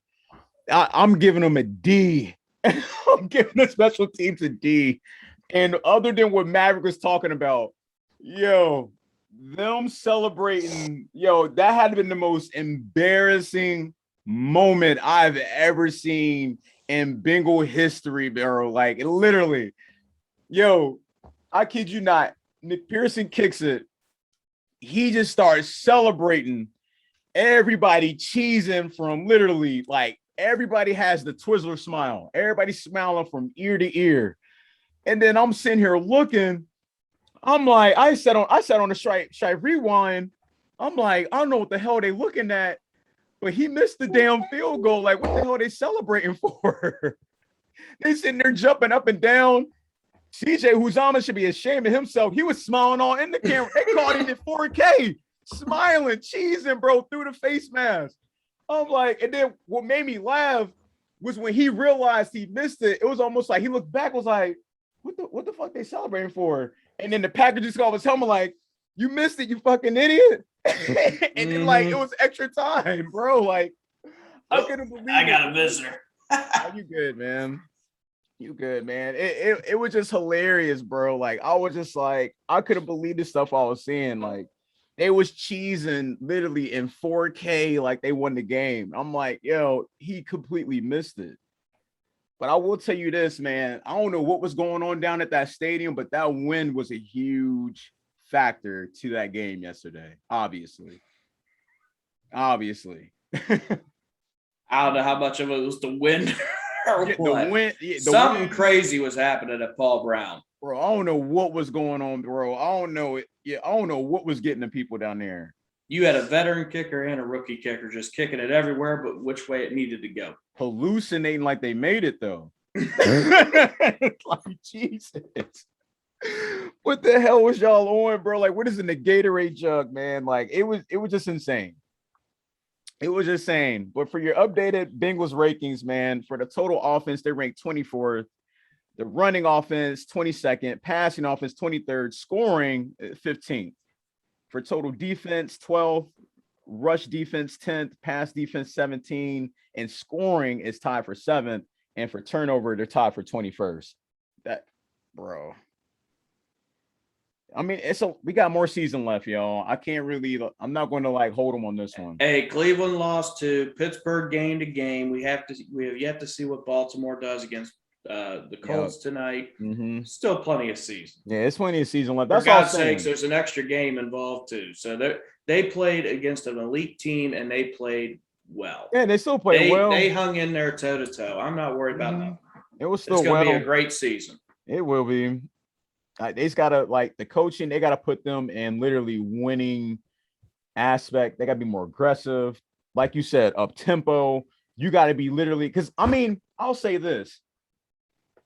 I'm giving them a D. I'm giving the special teams a D. And other than what Maverick was talking about, them celebrating, that had been the most embarrassing moment I've ever seen in Bengal history, bro. Like, literally. I kid you not. Nick Pearson kicks it. He just starts celebrating. Everybody cheesing from literally, like, everybody has the Twizzler smile. Everybody's smiling from ear to ear. And then I'm sitting here looking. I'm like, I sat on the strike rewind. I'm like, I don't know what the hell they looking at, but he missed the damn field goal. Like, what the hell are they celebrating for? They sitting there jumping up and down. CJ Huzama should be ashamed of himself. He was smiling all in the camera. They caught him at 4K, smiling, cheesing, bro, through the face mask. I'm like, and then what made me laugh was when he realized he missed it. It was almost like he looked back, was like, what the fuck they celebrating for? And then the Packers just called his helmet like, you missed it, you fucking idiot. And then like it was extra time, bro. Like I couldn't believe I got a visitor. Oh, you good, man. You good, man. It was just hilarious, bro. Like I was just like, I couldn't believe the stuff I was seeing. Like they was cheesing literally in 4K, like they won the game. I'm like, yo, he completely missed it. But I will tell you this, man. I don't know what was going on down at that stadium, but that win was a huge factor to that game yesterday. Obviously. I don't know how much of it was the win or what. Something crazy was happening at Paul Brown. Bro, I don't know what was going on, bro. I don't know. I don't know what was getting the people down there. You had a veteran kicker and a rookie kicker just kicking it everywhere, but which way it needed to go. Hallucinating like they made it, though. Like, Jesus. What the hell was y'all on, bro? Like, what is in the Gatorade jug, man? Like, it was just insane. It was insane. But for your updated Bengals Rakings, man, for the total offense, they ranked 24th. The running offense, 22nd. Passing offense, 23rd. Scoring, 15th. For total defense, 12th. Rush defense, 10th. Pass defense, 17th. And scoring is tied for 7th. And for turnover, they're tied for 21st. That, bro. I mean, we got more season left, y'all. I'm not going to like hold them on this one. Hey, Cleveland lost to Pittsburgh game to game. We have yet to see what Baltimore does against the Colts tonight. Mm-hmm. Still plenty of season. Yeah, it's plenty of season left. That's for God's sakes, there's an extra game involved too. So they played against an elite team and they played well. Yeah, they still played well. They hung in there toe to toe. I'm not worried about that. It was still it's going to be a great season. It will be. They just gotta like the coaching. They gotta put them in literally winning aspect. They gotta be more aggressive, like you said, up tempo. You gotta be literally because I mean, I'll say this: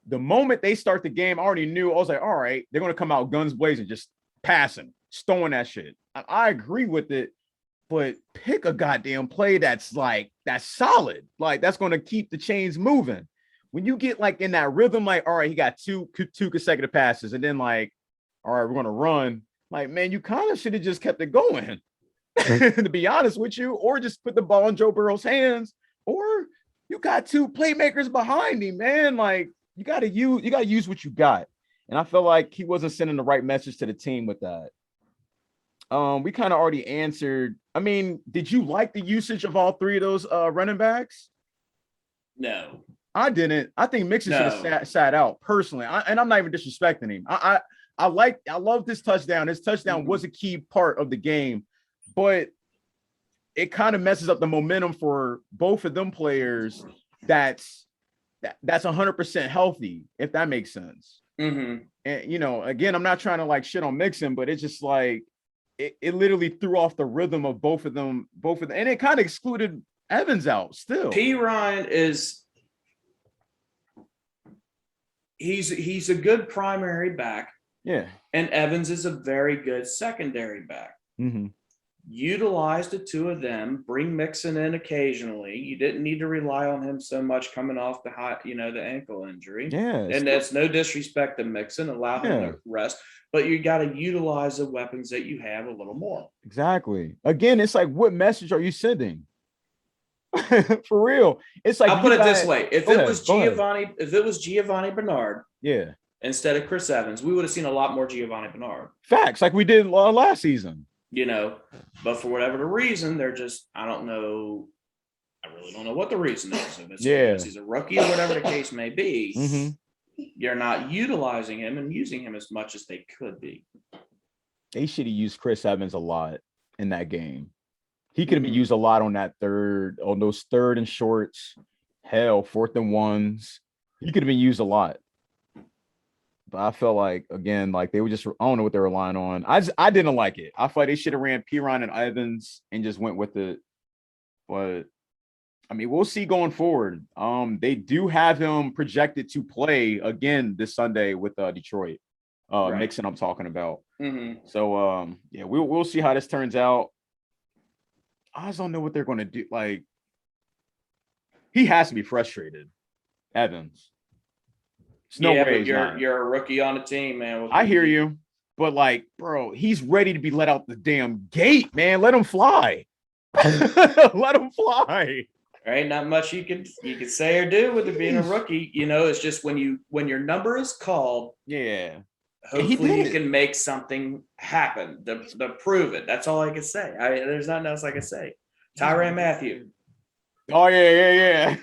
the moment they start the game, I already knew. I was like, all right, they're gonna come out guns blazing, just passing, throwing that shit. I agree with it, but pick a goddamn play that's solid, like that's gonna keep the chains moving. When you get like in that rhythm, like, all right, he got two consecutive passes, and then like, all right, we're gonna run. Like, man, you kind of should have just kept it going, to be honest with you, or just put the ball in Joe Burrow's hands, or you got two playmakers behind him, man. Like, you gotta use what you got. And I felt like he wasn't sending the right message to the team with that. We kind of already answered. I mean, did you like the usage of all three of those running backs? No. I didn't. I think Mixon should have sat out personally. And I'm not even disrespecting him. I love this touchdown. This touchdown was a key part of the game, but it kind of messes up the momentum for both of them players. That's 100% healthy, if that makes sense. Mm-hmm. And again, I'm not trying to like shit on Mixon, but it's just like it literally threw off the rhythm of both of them, and it kind of excluded Evans out still. P. Ryan is. He's a good primary back. Yeah. And Evans is a very good secondary back. Mm-hmm. Utilize the two of them, bring Mixon in occasionally. You didn't need to rely on him so much coming off the the ankle injury. Yeah. And that's no disrespect to Mixon, allow him to rest. But you got to utilize the weapons that you have a little more. Exactly. Again, it's like, what message are you sending? For real, it's like I'll put it this way: if it was Giovanni Bernard, instead of Chris Evans, we would have seen a lot more Giovanni Bernard. Facts, like we did last season. But for whatever reason, they're just I don't know. I really don't know what the reason is. If it's because he's a rookie or whatever the case may be, you're not utilizing him and using him as much as they could be. They should have used Chris Evans a lot in that game. He could have been used a lot on those third and shorts, fourth and ones. He could have been used a lot. But I felt like, again, like they were just, I don't know what they were relying on. I didn't like it. I thought they should have ran Piron and Evans and just went with it. But, I mean, we'll see going forward. They do have him projected to play again this Sunday with Detroit. Mixon I'm talking about. Mm-hmm. So, we'll see how this turns out. I just don't know what they're going to do. Like, he has to be frustrated. Evans. There's no way but you're a rookie on the team, man. I hear you. But like, bro, he's ready to be let out the damn gate, man. Let him fly. Let him fly. There ain't not much you can say or do with it being a rookie. You know, it's just when your number is called, hopefully you can make something happen to prove it. That's all I can say. There's nothing else I can say. Tyrann Mathieu. Oh yeah.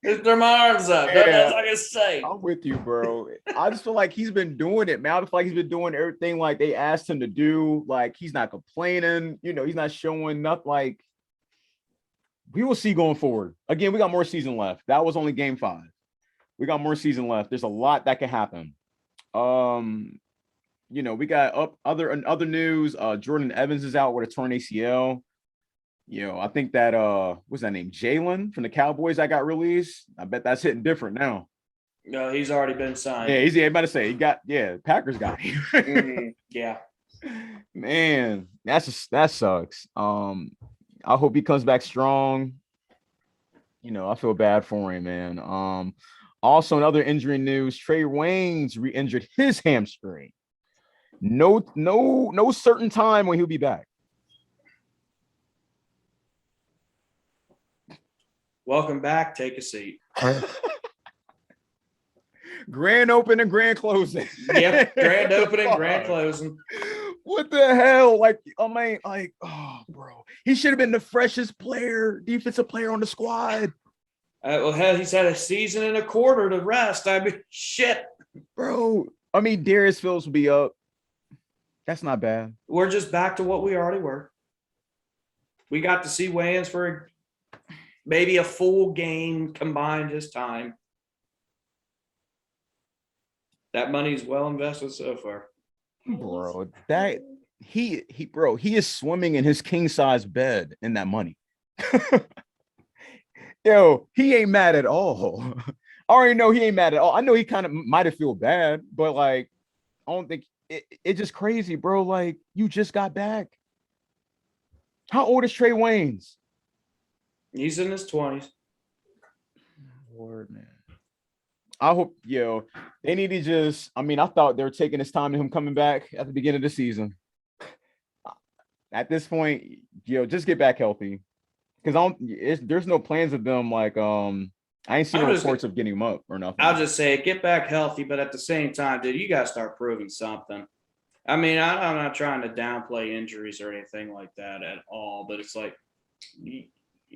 Just throw my arms up. Nothing else I can say. I'm with you, bro. I just feel like he's been doing it, man. I feel like he's been doing everything like they asked him to do. Like he's not complaining. You know, he's not showing nothing. Like we will see going forward. Again, we got more season left. That was only game 5. We got more season left. There's a lot that can happen. You know, we got other news. Jordan Evans is out with a torn ACL. You know, I think that what's that name? Jalen from the Cowboys that got released. I bet that's hitting different now. No, he's already been signed. Yeah, he's about to say Packers got him. Yeah. Man, that sucks. I hope he comes back strong. You know, I feel bad for him, man. Also in other injury news, Trey Waynes re-injured his hamstring. No certain time when he'll be back. Welcome back. Take a seat. Grand opening, grand closing. Yep. Grand opening, grand closing. What the hell? Like, I mean, like, oh, bro. He should have been the freshest defensive player on the squad. Well, hell, he's had a season and a quarter to rest. I mean, shit. Bro, I mean, Darius Phillips will be up. That's not bad. We're just back to what we already were. We got to see Wayans for maybe a full game combined this time. That money's well invested so far. Bro, that he is swimming in his king size bed in that money. Yo, he ain't mad at all. I already know he ain't mad at all. I know he kind of might have feel bad, but like, I don't think it's just crazy, bro. Like, you just got back. How old is Trey Waynes? He's in his 20s. Lord, man. I hope, they need to just, I mean, I thought they were taking this time to him coming back at the beginning of the season. At this point, just get back healthy. Because there's no plans of them, like, I ain't seen no reports of getting him up or nothing. I'll just say, get back healthy, but at the same time, dude, you got to start proving something. I mean, I'm not trying to downplay injuries or anything like that at all, but it's like,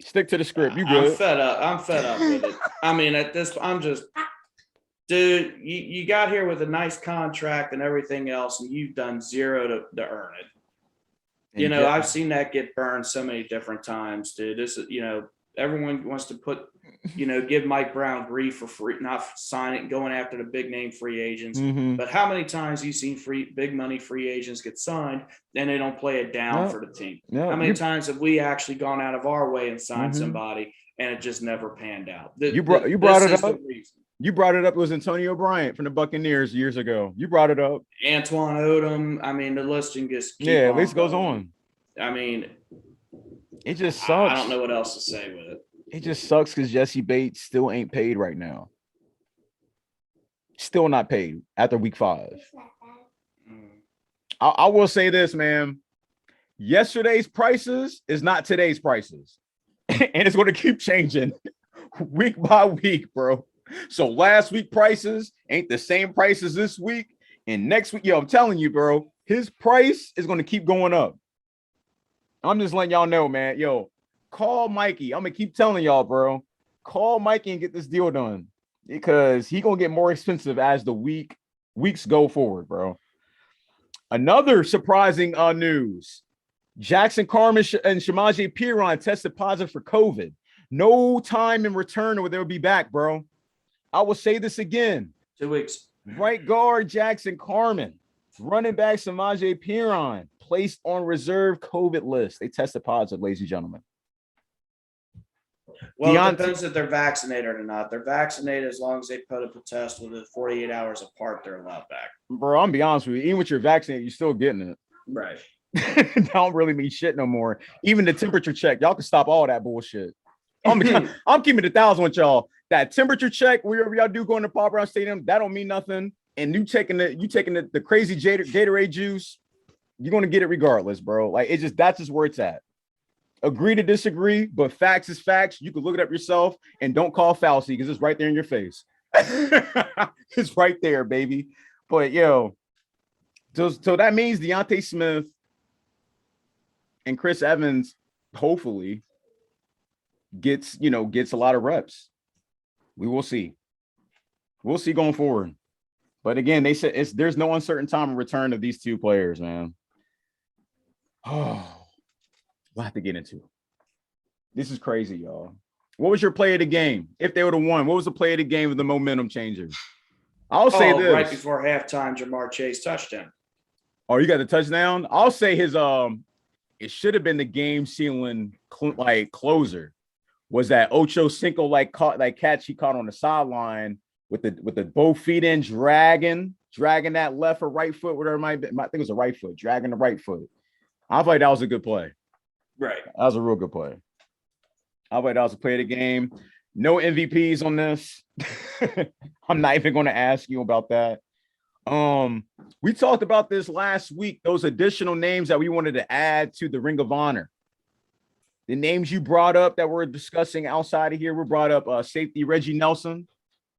stick to the script. You good? I'm fed up with it. I mean, I'm just, dude, you got here with a nice contract and everything else, and you've done zero to earn it. I've seen that get burned so many different times, dude. This is, everyone wants to put, give Mike Brown grief for free, not signing, going after the big name free agents. Mm-hmm. But how many times have you seen big money free agents get signed and they don't play it down for the team? How many times have we actually gone out of our way and signed somebody and it just never panned out? You brought it up. You brought it up. It was Antonio Bryant from the Buccaneers years ago. You brought it up. Antoine Odom. I mean, the list can just at least goes on. I mean, it just sucks. I don't know what else to say with it. It just sucks because Jesse Bates still ain't paid right now. Still not paid after week 5. I will say this, man. Yesterday's prices is not today's prices. And it's going to keep changing week by week, bro. So last week prices ain't the same prices this week. And next week, I'm telling you, bro, his price is going to keep going up. I'm just letting y'all know, man. Call Mikey. I'm going to keep telling y'all, bro. Call Mikey and get this deal done because he going to get more expensive as the weeks go forward, bro. Another surprising news. Jackson Carman and Shamaje Perine tested positive for COVID. No time in return or they'll be back, bro. I will say this again. 2 weeks. Right guard Jackson Carman, running back Shamaje Perine, placed on reserve COVID list. They tested positive, ladies and gentlemen. Well, it depends if they're vaccinated or not. They're vaccinated as long as they put up a test within 48 hours apart, they're allowed back. Bro, I'm be honest with you. Even with your vaccinated, you're still getting it. Right. Don't really mean shit no more. Even the temperature check, y'all can stop all that bullshit. I'm keeping it 1,000 with y'all. That temperature check, wherever y'all do going to Paul Brown Stadium, that don't mean nothing. And you taking the crazy Gatorade juice, you're gonna get it regardless, bro. Like that's just where it's at. Agree to disagree, but facts is facts. You can look it up yourself and don't call Fauci because it's right there in your face. It's right there, baby. But yo, so that means Deontay Smith and Chris Evans hopefully gets a lot of reps. We will see. We'll see going forward. But again, they said there's no uncertain time of return of these two players, man. Oh, we'll have to get into it. This is crazy, y'all. What was your play of the game? If they would have won, what was the play of the game with the momentum changer? I'll say this. Right before halftime, Jamar Chase touchdown. Oh, you got the touchdown? I'll say his it should have been the game sealing closer. Was that Ocho Cinco catch he caught on the sideline with the both feet in, dragging that left or right foot, whatever it might be. I think it was a right foot, dragging the right foot. I feel like that was a good play. Right. That was a real good play. I feel like that was a play of the game. No MVPs on this. I'm not even going to ask you about that. We talked about this last week, those additional names that we wanted to add to the Ring of Honor. The names you brought up that we're discussing outside of here, we brought up safety Reggie Nelson.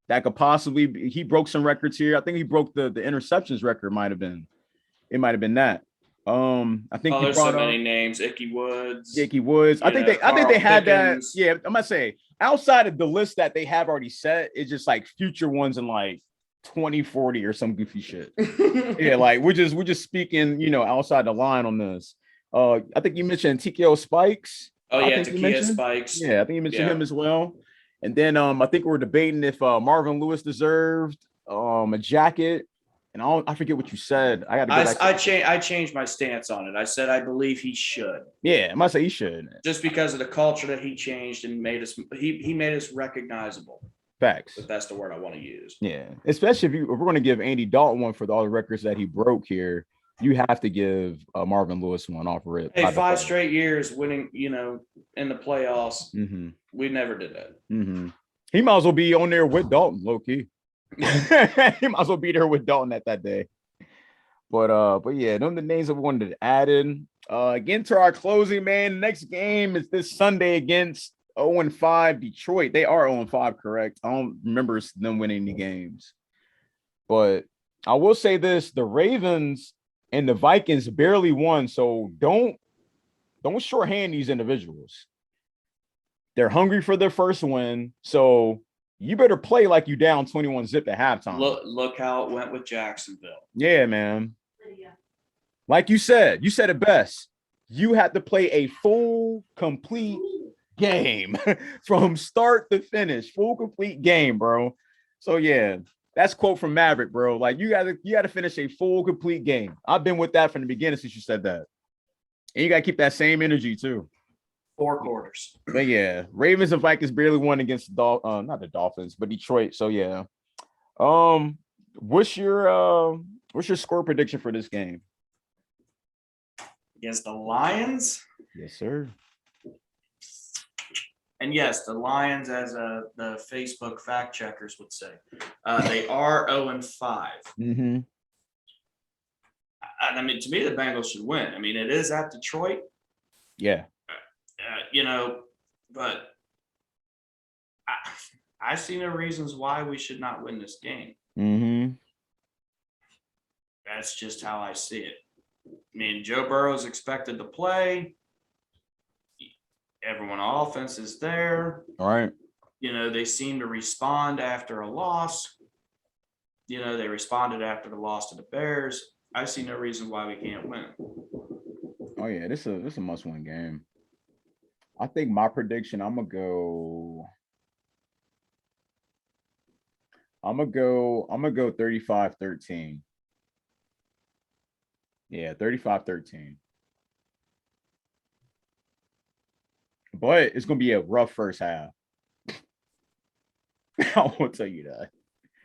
That could possibly he broke some records here. I think he broke the interceptions record, might have been. It might have been that. I think there's so many names. Icky Woods. I think they had that. Yeah, I'm gonna say outside of the list that they have already set, it's just like future ones in like 2040 or some goofy shit. Yeah, like we're just speaking, outside the line on this. I think you mentioned TKO Spikes. Oh yeah, TKO Spikes. Yeah, I think you mentioned him as well. And then I think we're debating if Marvin Lewis deserved a jacket. And I forget what you said. I changed my stance on it. I said I believe he should. Yeah, I might say he should. Just because of the culture that he changed and made us he made us recognizable. Facts. If that's the word I want to use. Yeah, especially if we're going to give Andy Dalton one for all the records that he broke here, you have to give Marvin Lewis one off rip. Hey, 5 straight years winning, in the playoffs. Mm-hmm. We never did that. Mm-hmm. He might as well be on there with Dalton, low key. He might as well be there with Dalton that day. But yeah, those are the names that we wanted to add in. Again, to our closing, man. Next game is this Sunday against 0-5 Detroit. They are 0-5, correct? I don't remember them winning any games. But I will say this: the Ravens and the Vikings barely won, so don't shorthand these individuals. They're hungry for their first win, so you better play like you down 21-0 at halftime. Look how it went with Jacksonville. Yeah, man. Like you said it best. You have to play a full, complete game from start to finish. Full, complete game, bro. So yeah, that's quote from Maverick, bro. Like you gotta finish a full, complete game. I've been with that from the beginning since you said that. And you gotta keep that same energy too. 4 quarters. But yeah, Ravens and Vikings barely won against not the Dolphins, but Detroit. So yeah. What's your score prediction for this game? Against the Lions? Yes, sir. And yes, the Lions, as the Facebook fact checkers would say, they are 0-5. Mm-hmm. I mean, to me, the Bengals should win. I mean, it is at Detroit. Yeah. But I see no reasons why we should not win this game. Mm-hmm. That's just how I see it. I mean, Joe Burrow's expected to play. Everyone on offense is there. All right. They seem to respond after a loss. They responded after the loss to the Bears. I see no reason why we can't win. Oh yeah, this is a must-win game. I think my prediction, I'm gonna go 35-13. Yeah, 35-13. But it's gonna be a rough first half. I won't tell you that.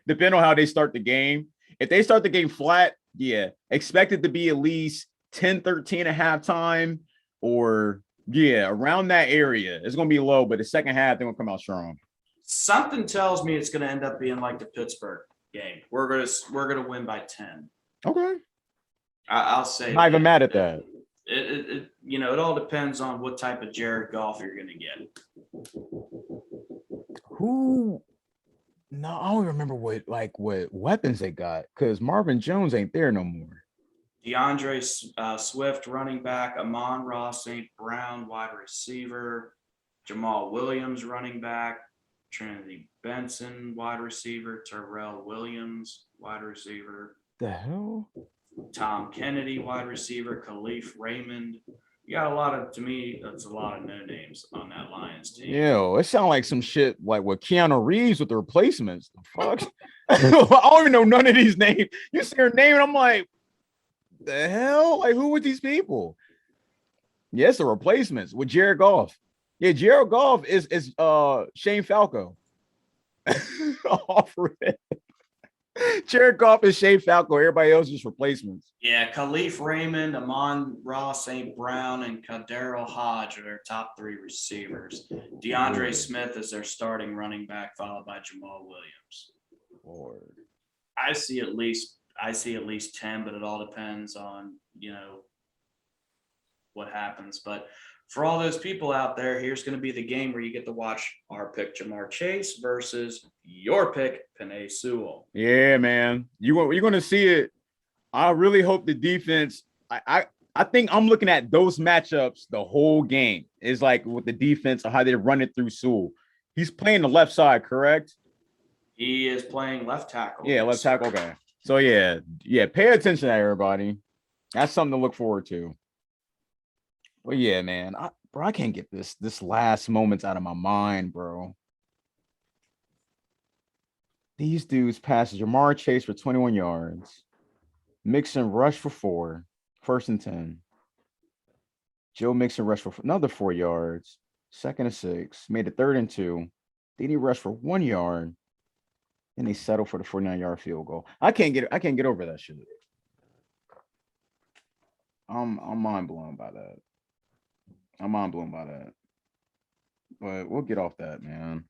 Depending on how they start the game. If they start the game flat, yeah, expect it to be at least 10-13 at halftime, or Yeah, around that area. It's gonna be low, but the second half they're gonna come out strong. Something tells me it's going to end up being like the Pittsburgh game. We're gonna win by 10. Okay. I'll say. Not even mad at that. It all depends on what type of Jared Goff you're going to get. Who? No, I don't remember what weapons they got because Marvin Jones ain't there no more. DeAndre Swift, running back. Amon-Ra St. Brown, wide receiver. Jamal Williams, running back. Trinity Benson, wide receiver. Terrell Williams, wide receiver. The hell? Tom Kennedy, wide receiver. Khalif Raymond. You got to me, that's a lot of no names on that Lions team. Yo, it sounds like some shit like with Keanu Reeves with the replacements. The fuck? I don't even know none of these names. You see her name and I'm like, the hell? Like, who were these people? Yes, the replacements with Jared Goff. Yeah, Jared Goff is Shane Falco. Offer it. Jared Goff is Shane Falco. Everybody else is replacements. Yeah, Khalif Raymond, Amon-Ra St. Brown, and Kaderil Hodge are their top 3 receivers. DeAndre Smith is their starting running back, followed by Jamal Williams. Lord. I see at least 10, but it all depends on what happens. But for all those people out there, here's going to be the game where you get to watch our pick, Jamar Chase, versus your pick, Penei Sewell. Yeah, man. You're going to see it. I really hope the defense I think I'm looking at those matchups the whole game. Is like with the defense or how they run it through Sewell. He's playing the left side, correct? He is playing left tackle. Yeah, left tackle. Okay. So, yeah, pay attention to everybody. That's something to look forward to. Well, yeah, man. I can't get this last moments out of my mind, bro. These dudes passed Jamar Chase for 21 yards. Mixon rushed for 4, 1st and 10. Joe Mixon rushed for another 4 yards, 2nd and 6. Made it 3rd and 2. Then he rushed for 1 yard. And they settled for the 49-yard field goal. I can't get over that shit. I'm mind blown by that. But we'll get off that, man.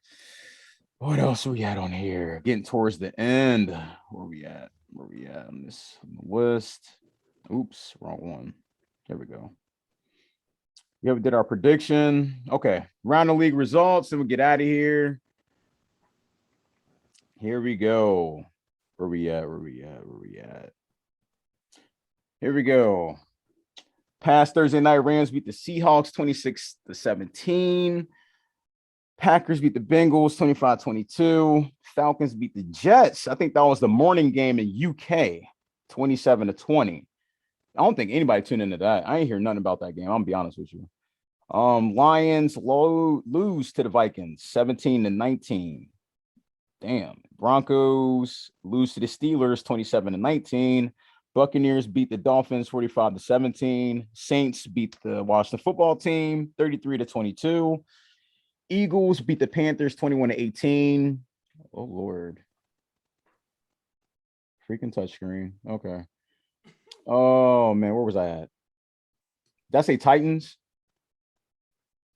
What else we got on here? Getting towards the end. Where we at on this list? Oops, wrong one. There we go. We did our prediction. Okay, round the league results, and we'll get out of here. Here we go. Where we at? Here we go. Past Thursday night, Rams beat the Seahawks 26-17. Packers beat the Bengals 25-22. Falcons beat the Jets. I think that was the morning game in UK, 27-20. I don't think anybody tuned into that. I ain't hear nothing about that game. I'm gonna be honest with you. Lions lose to the Vikings 17-19. Damn. Broncos lose to the Steelers 27-19. Buccaneers beat the Dolphins 45-17. Saints beat the Washington football team 33-22. Eagles beat the Panthers 21-18. Oh Lord. Freaking touchscreen. Okay. Oh man, where was I at? Did I say Titans?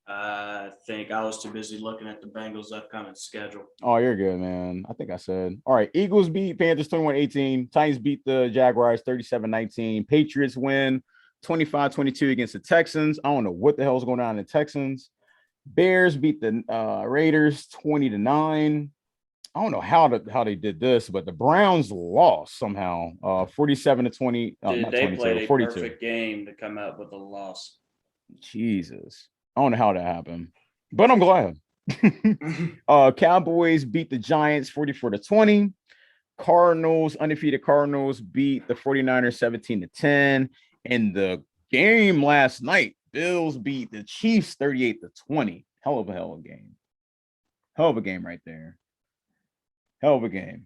I think I was too busy looking at the Bengals' upcoming schedule. Oh, you're good, man. I think I said. All right, Eagles beat Panthers 21-18. Titans beat the Jaguars 37-19. Patriots win 25-22 against the Texans. I don't know what the hell is going on in the Texans. Bears beat the Raiders 20-9. I don't know how they did this, but the Browns lost somehow 47-20. They played a 42. Perfect game to come out with a loss. Jesus. I don't know how that happened, but I'm glad. Cowboys beat the Giants 44-20. Undefeated Cardinals beat the 49ers 17-10. And the game last night, Bills beat the Chiefs 38-20. Hell of a game. Hell of a game right there. Hell of a game.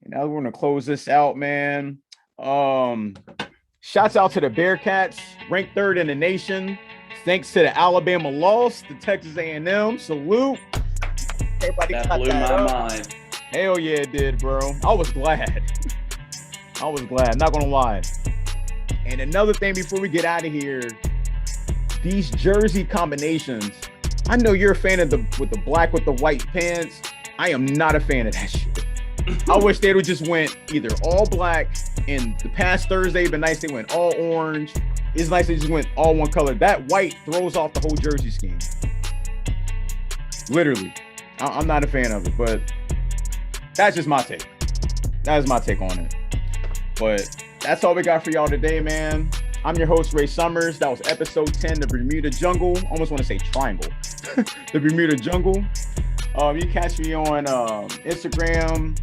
And now we're going to close this out, man. Shouts out to the Bearcats, ranked 3rd in the nation. Thanks to the Alabama loss, the Texas A&M. Salute. Everybody that blew my mind. Hell yeah, it did, bro. I was glad. Not going to lie. And another thing before we get out of here, these jersey combinations. I know you're a fan of the black with the white pants. I am not a fan of that shit. I wish they would just went either all black, and the past Thursday been nice. They went all orange. It's nice they just went all one color. That white throws off the whole jersey scheme. Literally. I'm not a fan of it, but that's just my take. That is my take on it. But that's all we got for y'all today, man. I'm your host, Ray Summers. That was episode 10, the Bermuda Jungle. Almost want to say triangle. The Bermuda Jungle. You can catch me on Instagram,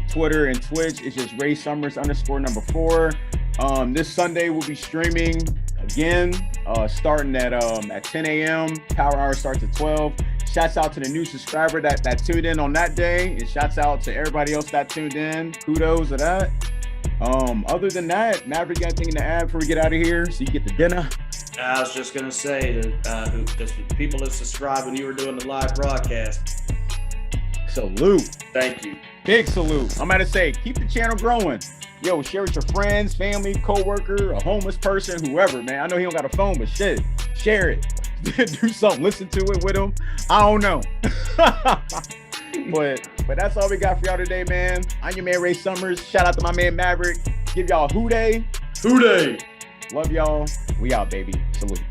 Twitter, and Twitch. It's just Ray Summers _4. This Sunday we'll be streaming again, starting at 10 a.m. Power hour starts at 12. Shouts out to the new subscriber that tuned in on that day, and shouts out to everybody else that tuned in. Kudos to that. Other than that, Maverick, got anything to add before we get out of here so you get the dinner? I was just gonna say that the people that subscribed when you were doing the live broadcast. Salute. Thank you. Big salute. I'm about to say, keep the channel growing. Yo, share with your friends, family, co-worker, a homeless person, whoever, man. I know he don't got a phone, but shit, share it. Do something. Listen to it with him. I don't know. But that's all we got for y'all today, man. I'm your man, Ray Summers. Shout out to my man, Maverick. Give y'all a hoo-day. Hoo-day. Love y'all. We out, baby. Salute.